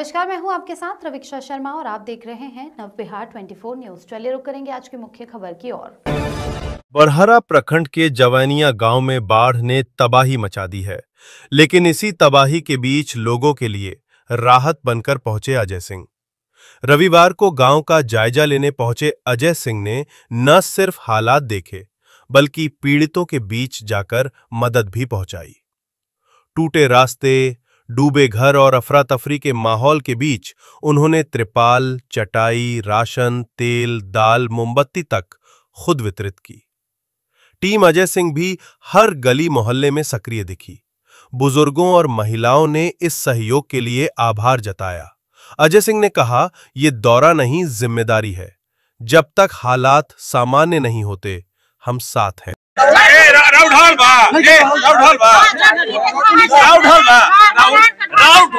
नमस्कार, मैं हूं आपके साथ रविक्षा शर्मा और आप देख रहे हैं नव बिहार 24 न्यूज। चलिए रुक करेंगे आज की मुख्य खबर की ओर। बरहरा प्रखंड के जवैनिया गांव में बाढ़ ने तबाही मचा दी है, लेकिन इसी तबाही के बीच लोगों के लिए राहत बनकर पहुंचे अजय सिंह। रविवार को गांव का जायजा लेने पहुंचे अजय सिंह ने न सिर्फ हालात देखे, बल्कि पीड़ितों के बीच जाकर मदद भी पहुंचाई। टूटे रास्ते, डूबे घर और अफरा तफरी के माहौल के बीच उन्होंने त्रिपाल, चटाई, राशन, तेल, दाल, मोमबत्ती तक खुद वितरित की। टीम अजय सिंह भी हर गली मोहल्ले में सक्रिय दिखी। बुजुर्गों और महिलाओं ने इस सहयोग के लिए आभार जताया। अजय सिंह ने कहा, यह दौरा नहीं, जिम्मेदारी है। जब तक हालात सामान्य नहीं होते, हम साथ हैं। राउत